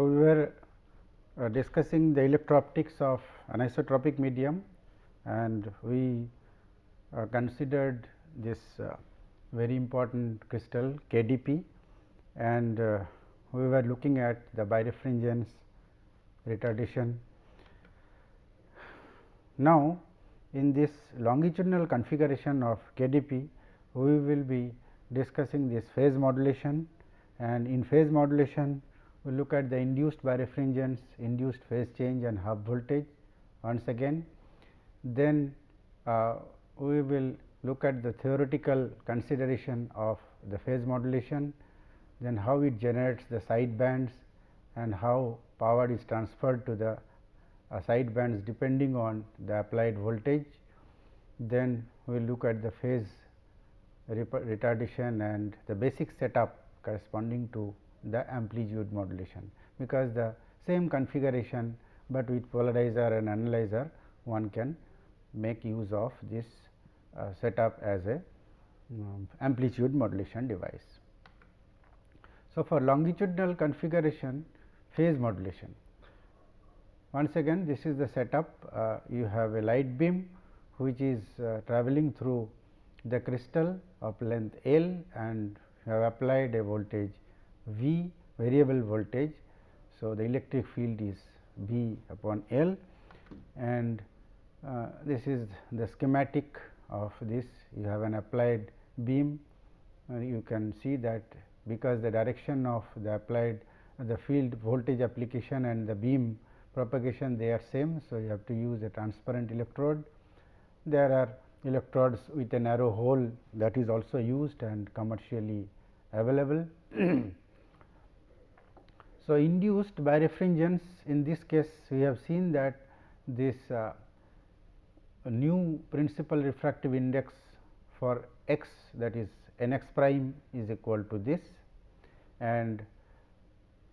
So, we were discussing the electro-optics of anisotropic medium, and we considered this very important crystal KDP, and we were looking at the birefringence, retardation. Now, in this longitudinal configuration of KDP, we will be discussing this phase modulation, and in phase modulation we look at the induced birefringence, induced phase change and hub voltage once again. Then we will look at the theoretical consideration of the phase modulation, then how it generates the side bands and how power is transferred to the side bands depending on the applied voltage. Then we will look at the phase retardation and the basic setup corresponding to the amplitude modulation, because the same configuration, but with polarizer and analyzer one can make use of this setup as a amplitude modulation device. So, for longitudinal configuration phase modulation, once again this is the setup. You have a light beam which is travelling through the crystal of length L, and you have applied a voltage V, variable voltage. So, the electric field is V upon L, and this is the schematic of this. You have an applied beam. You can see that because the direction of the applied the field voltage application and the beam propagation, they are same. So, you have to use a transparent electrode. There are electrodes with a narrow hole that is also used and commercially available. So, induced birefringence, in this case we have seen that this new principal refractive index for x, that is n x prime, is equal to this, and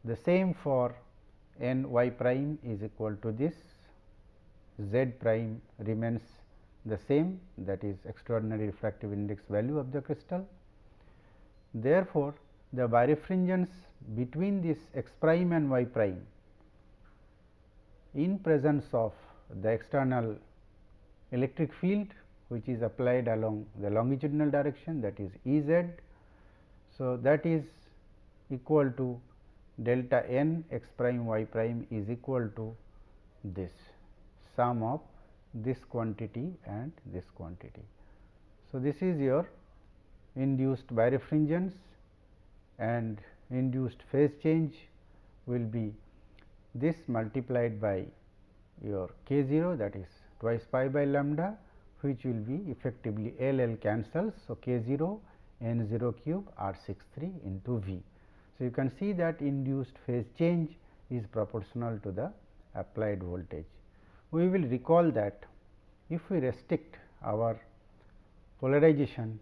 the same for n y prime is equal to this, z prime remains the same, that is extraordinary refractive index value of the crystal. Therefore, the birefringence between this x prime and y prime in presence of the external electric field which is applied along the longitudinal direction, that is E z. So, that is equal to delta n x prime y prime is equal to this sum of this quantity and this quantity. So, this is your induced birefringence, and induced phase change will be this multiplied by your k 0, that is twice pi by lambda, which will be effectively L L cancels. So, k 0 n 0 cube r 63 into V. So, you can see that induced phase change is proportional to the applied voltage. We will recall that if we restrict our polarization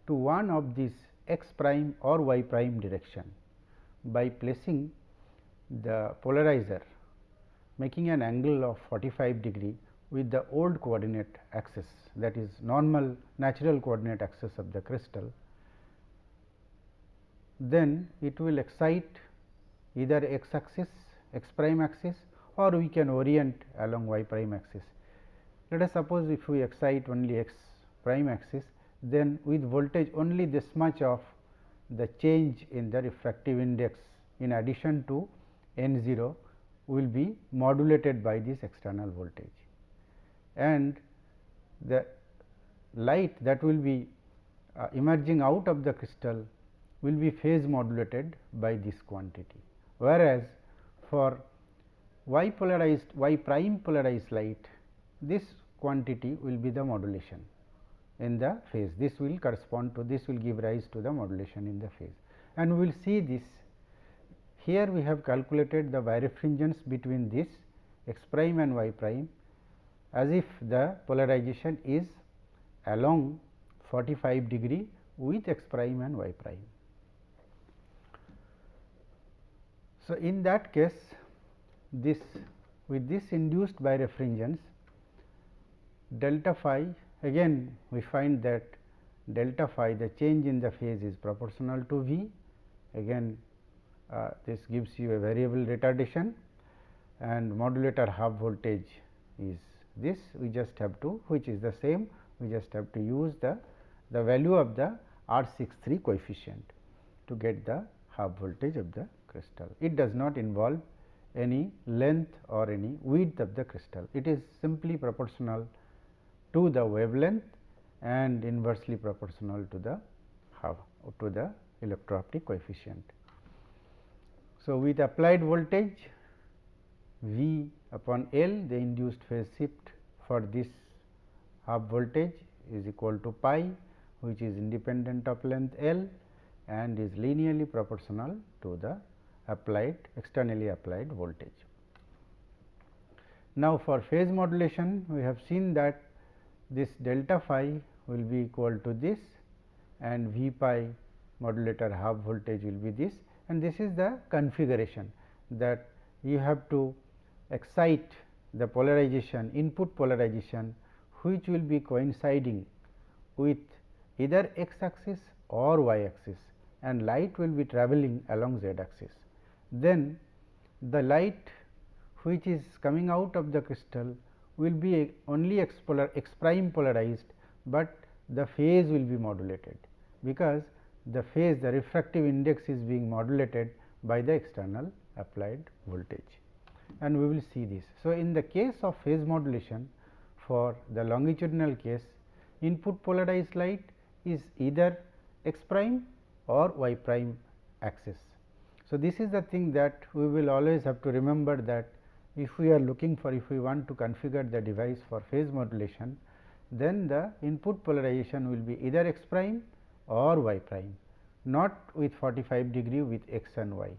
to one of these x prime or y prime direction by placing the polarizer making an angle of 45 degree with the old coordinate axis, that is normal natural coordinate axis of the crystal, then it will excite either x axis, x prime axis, or we can orient along y prime axis. Let us suppose if we excite only x prime axis, then with voltage only this much of the change in the refractive index in addition to n 0 will be modulated by this external voltage, and the light that will be emerging out of the crystal will be phase modulated by this quantity, whereas for y polarized, y prime polarized light, this quantity will be the modulation in the phase. This will correspond to, this will give rise to the modulation in the phase, and we will see this. Here we have calculated the birefringence between this x prime and y prime as if the polarization is along 45 degree with x prime and y prime. So, in that case, this with this induced birefringence delta phi, again we find that delta phi, the change in the phase is proportional to V. Again this gives you a variable retardation, and modulator half voltage is this. We just have to, which is the same, we just have to use the value of the R63 coefficient to get the half voltage of the crystal. It does not involve any length or any width of the crystal. It is simply proportional to the wavelength and inversely proportional to the electro-optic coefficient. So, with applied voltage V upon L, the induced phase shift for this half voltage is equal to pi, which is independent of length L and is linearly proportional to the externally applied voltage. Now, for phase modulation, we have seen that this delta phi will be equal to this, and V pi modulator half voltage will be this, and this is the configuration that you have to excite the polarization, input polarization, which will be coinciding with either x axis or y axis, and light will be travelling along z axis. Then the light which is coming out of the crystal will be only x prime polarized, but the phase will be modulated, because the phase, the refractive index is being modulated by the external applied voltage, and we will see this. So, in the case of phase modulation, for the longitudinal case, input polarized light is either x prime or y prime axis. So, this is the thing that we will always have to remember, that if we are looking for, if we want to configure the device for phase modulation, then the input polarization will be either x prime or y prime, not with 45 degree with x and y.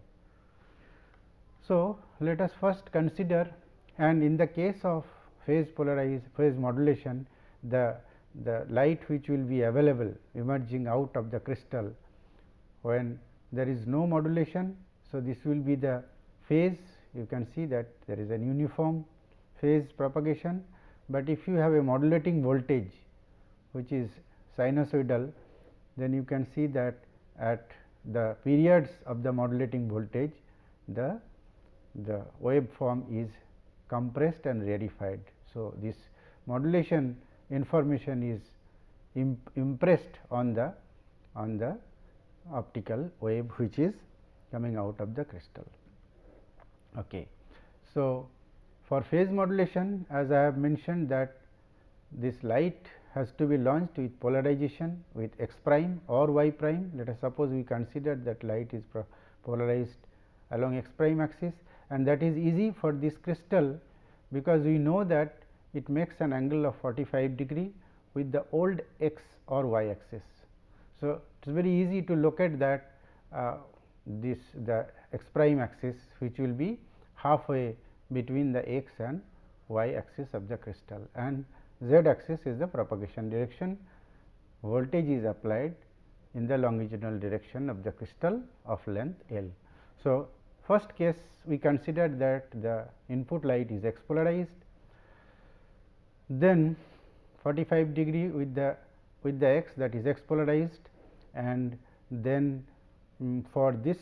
So, let us first consider, and in the case of phase modulation, the light which will be available emerging out of the crystal when there is no modulation. So, this will be the phase. You can see that there is an uniform phase propagation, but if you have a modulating voltage which is sinusoidal, then you can see that at the periods of the modulating voltage, the waveform is compressed and rarefied. So, this modulation information is impressed on the optical wave which is coming out of the crystal. Okay. So, for phase modulation, as I have mentioned, that this light has to be launched with polarization with x prime or y prime. Let us suppose we consider that light is polarized along x prime axis, and that is easy for this crystal, because we know that it makes an angle of 45 degree with the old x or y axis. So, it is very easy to locate that the x prime axis, which will be halfway between the x and y axis of the crystal, and z axis is the propagation direction. Voltage is applied in the longitudinal direction of the crystal of length L. So, first case we consider that the input light is x polarized, then 45 degree with the x, that is x polarized, and then for this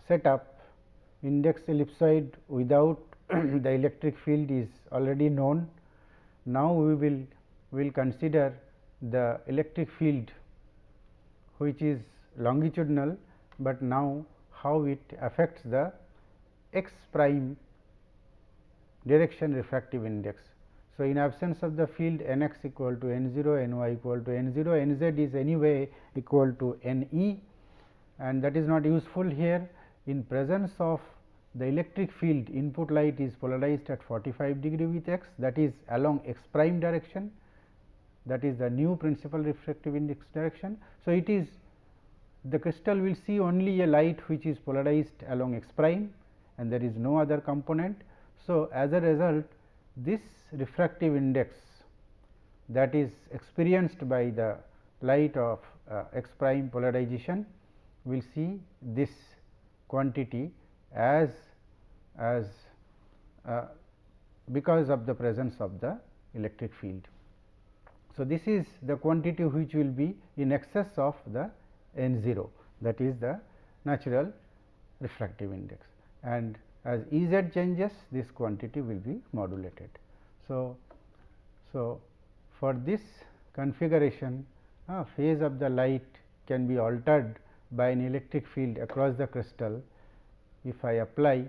setup, index ellipsoid without the electric field is already known. Now, we will consider the electric field which is longitudinal, but now how it affects the x prime direction refractive index. So, in absence of the field, n x equal to n 0, n y equal to n 0, n z is anyway equal to n e, and that is not useful here. In presence of the electric field, input light is polarized at 45 degree with x, that is along x prime direction, that is the new principal refractive index direction. So, it is the crystal will see only a light which is polarized along x prime, and there is no other component. So, as a result, this refractive index that is experienced by the light of x prime polarization will see this quantity as because of the presence of the electric field. So, this is the quantity which will be in excess of the n 0, that is the natural refractive index, and as E z changes, this quantity will be modulated. So, for this configuration, phase of the light can be altered by an electric field across the crystal if I apply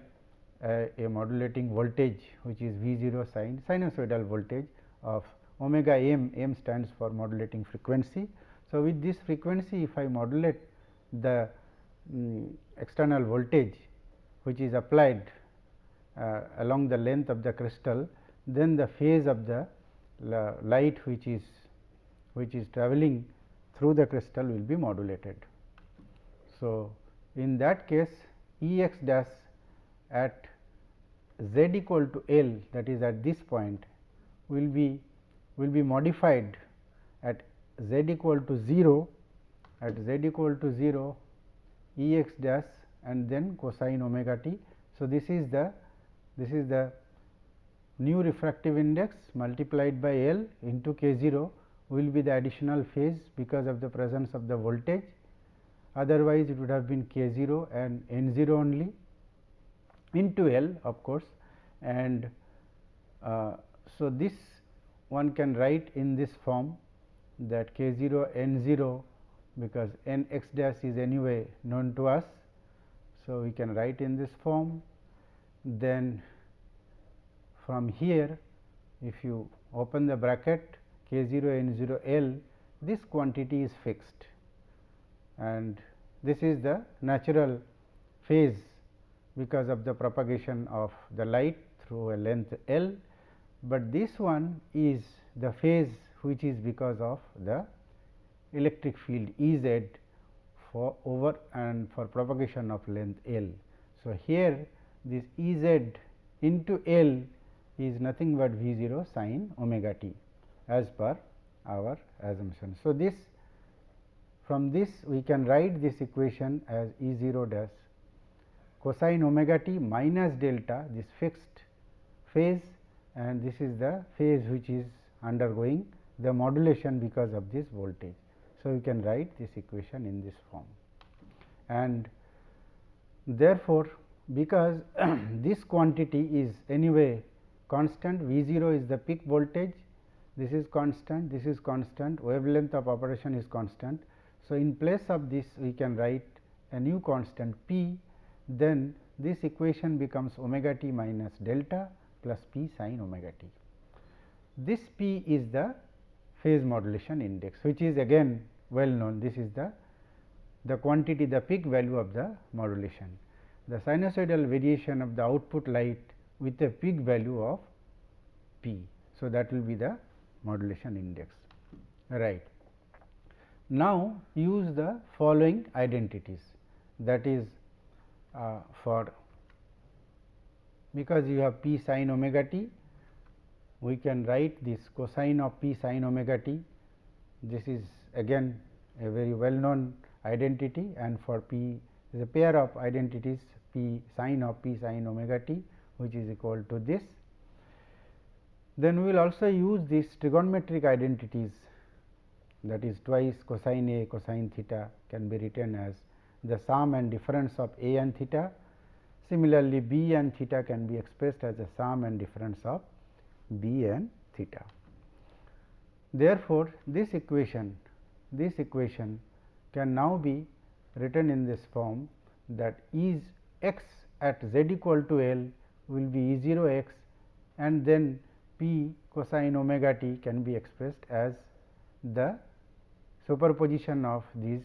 a modulating voltage, which is V 0 sinusoidal voltage of omega m, m stands for modulating frequency. So, with this frequency, if I modulate the external voltage which is applied along the length of the crystal, then the phase of the light which is travelling through the crystal will be modulated. So, in that case, E x dash at z equal to L, that is at this point, will be modified at z equal to 0, at z equal to 0 E x dash and then cosine omega t. So, this is the new refractive index multiplied by L into k 0 will be the additional phase because of the presence of the voltage. Otherwise, it would have been k 0 and n 0 only into L, of course, and so this one can write in this form, that k 0 n 0, because n x dash is anyway known to us. So, we can write in this form. Then from here, if you open the bracket k 0 n 0 L, this quantity is fixed, and this is the natural phase because of the propagation of the light through a length L, but this one is the phase which is because of the electric field E z for over and for propagation of length L. So, here this E z into L is nothing but V 0 sin omega t as per our assumption. So, this from this we can write this equation as E 0 dash cosine omega t minus delta, this fixed phase, and this is the phase which is undergoing the modulation because of this voltage. So, you can write this equation in this form, and therefore, because this quantity is anyway constant, V 0 is the peak voltage, this is constant, wavelength of operation is constant. So, in place of this we can write a new constant p, then this equation becomes omega t minus delta plus p sin omega t. This p is the phase modulation index, which is again well known. This is the quantity, the peak value of the modulation, the sinusoidal variation of the output light with a peak value of p. So, that will be the modulation index, right. Now, use the following identities, that is for because you have p sin omega t, we can write this cosine of p sin omega t. This is again a very well known identity, and for p is a pair of identities p sin of p sin omega t, which is equal to this. Then we will also use these trigonometric identities, that is twice cosine A cosine theta can be written as the sum and difference of A and theta. Similarly, B and theta can be expressed as the sum and difference of B and theta. Therefore, this equation can now be written in this form, that is x at z equal to L will be E 0 x, and then p cosine omega t can be expressed as the superposition of these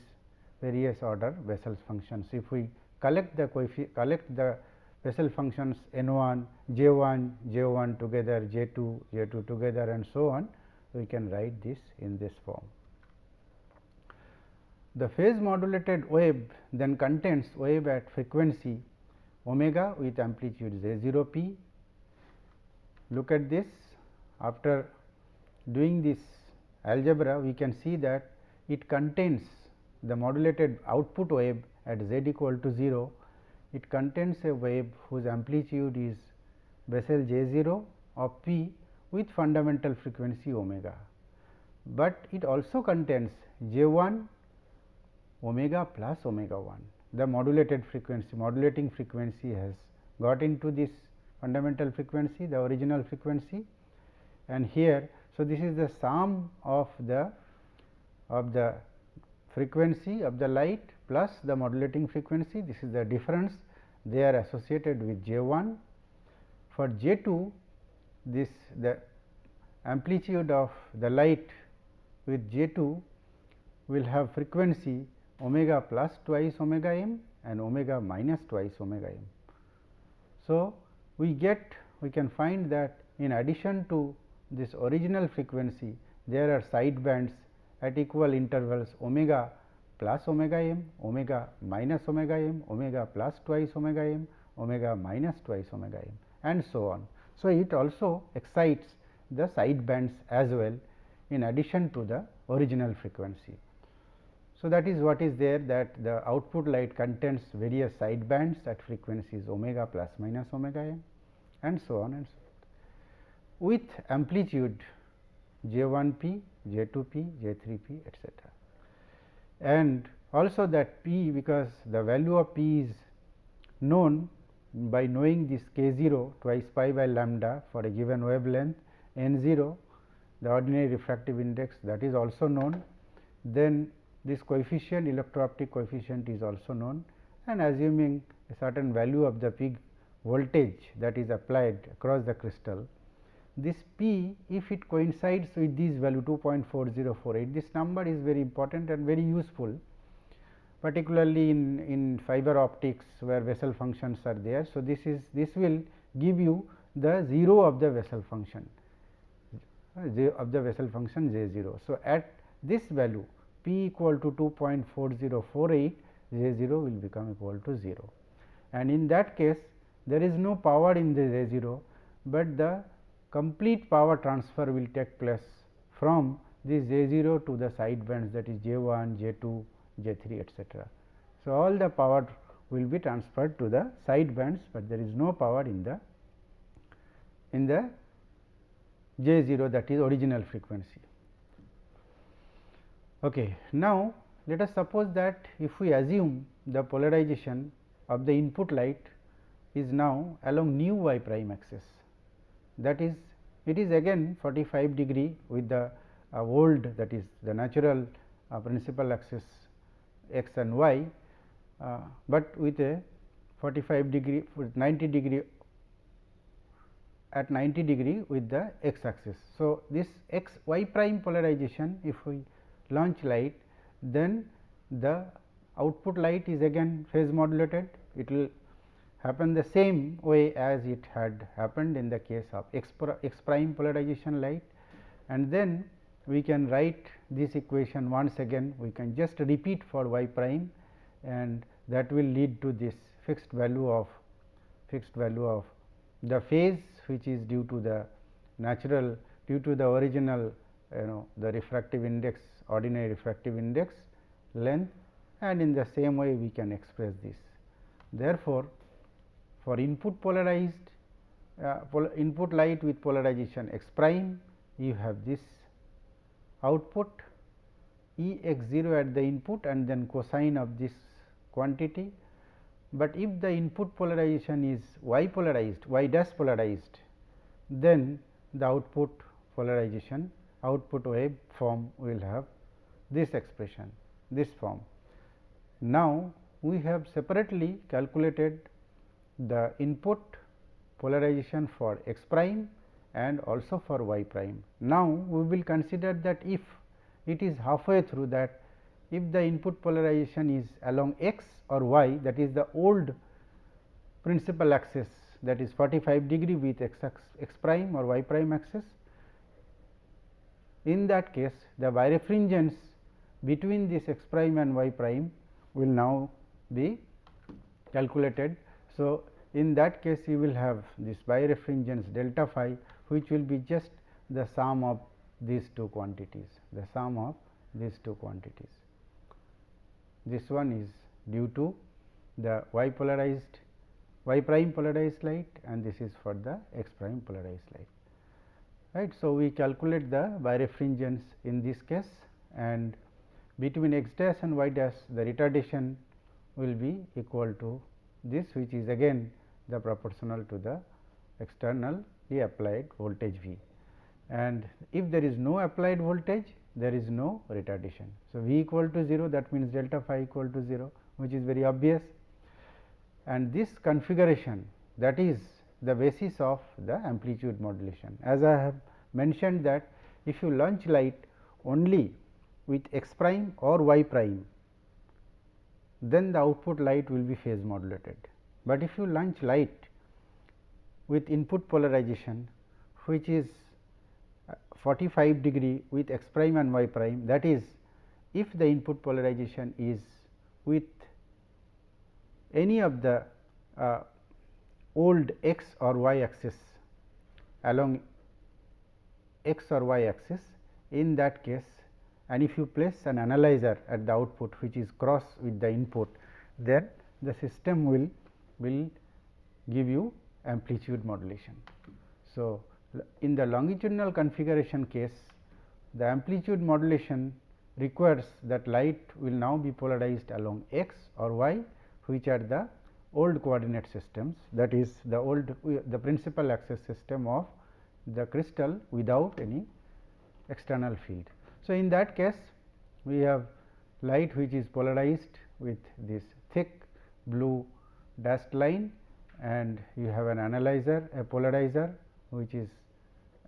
various order Bessel's functions. If we collect the Bessel functions n 1, j 1 together, j 2 together, and so on, we can write this in this form. The phase modulated wave then contains wave at frequency omega with amplitude j 0 p. Look at this, after doing this algebra, we can see that it contains the modulated output wave at z equal to 0. It contains a wave whose amplitude is Bessel j 0 of p with fundamental frequency omega, but it also contains j 1 omega plus omega 1. the modulated frequency, modulating frequency has got into this fundamental frequency, the original frequency, and here. So, this is the sum of the frequency of the light plus the modulating frequency. This is the difference they are associated with J 1. For J 2, this the amplitude of the light with J 2 will have frequency omega plus twice omega m and omega minus twice omega m. So, we can find that in addition to this original frequency, there are side bands at equal intervals omega plus omega m, omega minus omega m, omega plus twice omega m, omega minus twice omega m, and so on. So, it also excites the side bands as well in addition to the original frequency. So, that is what is there, that the output light contains various side bands at frequencies omega plus minus omega m, and so on and so forth, with amplitude J 1 p, J 2 p, J 3 p, etc. And also that p, because the value of p is known by knowing this k 0 twice pi by lambda for a given wavelength, n 0 the ordinary refractive index, that is also known. Then this coefficient, electro-optic coefficient, is also known, and assuming a certain value of the peak voltage that is applied across the crystal, this p, if it coincides with this value 2.4048, this number is very important and very useful, particularly in fiber optics where Bessel functions are there. So, this will give you the 0 of the Bessel function, J 0. So, at this value p equal to 2.4048, J 0 will become equal to 0, and in that case there is no power in the J 0, but the complete power transfer will take place from this J 0 to the side bands, that is J 1, J 2, J 3, etc. So, all the power will be transferred to the side bands, but there is no power in the J 0, that is original frequency. Okay. Now, let us suppose that if we assume the polarization of the input light is now along new y prime axis, that is, it is again 45 degree with the old, that is the natural principal axis x and y, but with a 45 degree with 90 degree at 90 degree with the x axis. So, this x y prime polarization, if we launch light, then the output light is again phase modulated. It will happen the same way as it had happened in the case of x prime polarization light, and then we can write this equation once again. We can just repeat for y prime, and that will lead to this fixed value of the phase, which is due to the original the refractive index, ordinary refractive index length, and in the same way we can express this. Therefore, for input polarized input light with polarization x prime, you have this output E x 0 at the input and then cosine of this quantity. But if the input polarization is y polarized, y dash polarized, then the output polarization, output wave form will have this expression, this form. Now, we have separately calculated the input polarization for x prime and also for y prime. Now, we will consider that if it is halfway through, that if the input polarization is along x or y, that is the old principal axis, that is 45 degree with x prime or y prime axis, in that case the birefringence between this x prime and y prime will now be calculated. So, in that case you will have this birefringence delta phi, which will be just the sum of these two quantities, This one is due to the y prime polarized light, and this is for the x prime polarized light. Right. So, we calculate the birefringence in this case, and between x dash and y dash the retardation will be equal to this, which is again the proportional to the externally applied voltage V, and if there is no applied voltage, there is no retardation. So, V equal to 0, that means delta phi equal to 0, which is very obvious, and this configuration, that is the basis of the amplitude modulation. As I have mentioned that if you launch light only with x prime or y prime, then the output light will be phase modulated. But if you launch light with input polarization which is 45 degree with x prime and y prime, that is if the input polarization is with any of the old x or y axis along x or y axis, in that case, and if you place an analyzer at the output which is cross with the input, then the system will give you amplitude modulation. So, in the longitudinal configuration case, the amplitude modulation requires that light will now be polarized along x or y, which are the old coordinate systems, that is the principal axis system of the crystal without any external field. So, in that case, we have light which is polarized with this thick blue dashed line, and you have an analyzer, a polarizer which is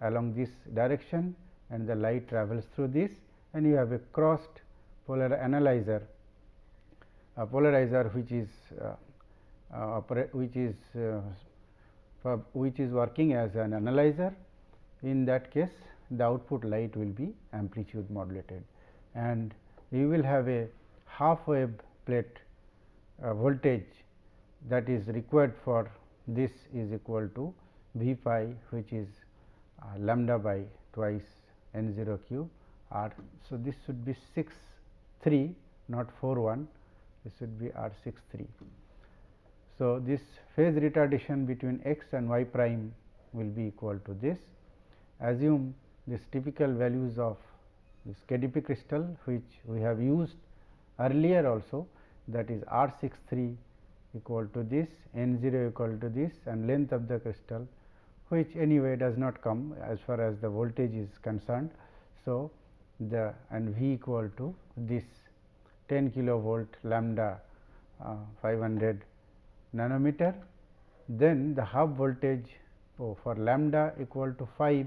along this direction, and the light travels through this, and you have a crossed analyzer, a polarizer which is working as an analyzer. In that case, the output light will be amplitude modulated, and you will have a half wave plate voltage that is required for this is equal to V pi, which is lambda by twice n 0 cube r. So, this should be 6 3, not 4 1, this should be r 6 3. So, this phase retardation between x and y prime will be equal to this. Assume this typical values of this KDP crystal, which we have used earlier also, that is r 6 3 equal to this, n 0 equal to this, and length of the crystal, which anyway does not come as far as the voltage is concerned. So, the and V equal to this 10 kilovolt lambda 500 nanometer. Then the half voltage for lambda equal to 5,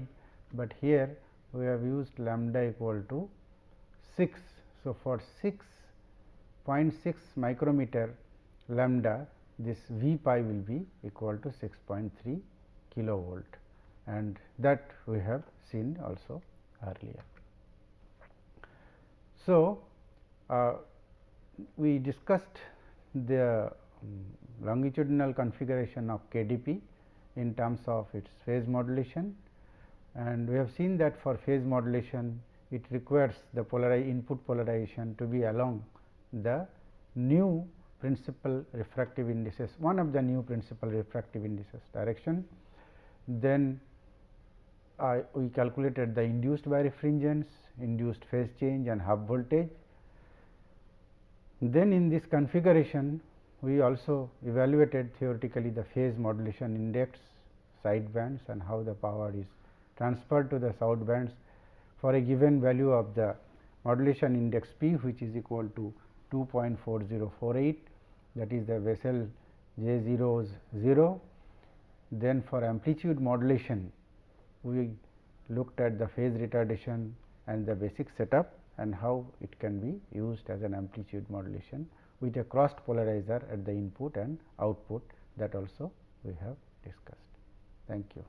but here we have used lambda equal to 6. So, for 6.6 micrometer lambda, this V pi will be equal to 6.3 kilovolt, and that we have seen also earlier. So, we discussed the longitudinal configuration of KDP in terms of its phase modulation, and we have seen that for phase modulation it requires the input polarization to be along the new principal refractive indices, one of the new principal refractive indices direction. Then we calculated the induced birefringence, induced phase change and half voltage. Then in this configuration we also evaluated theoretically the phase modulation index, side bands, and how the power is transferred to the south bands for a given value of the modulation index P, which is equal to 2.4048, that is the Bessel J 0 0. Then for amplitude modulation, we looked at the phase retardation and the basic setup and how it can be used as an amplitude modulation with a crossed polarizer at the input and output, that also we have discussed. Thank you.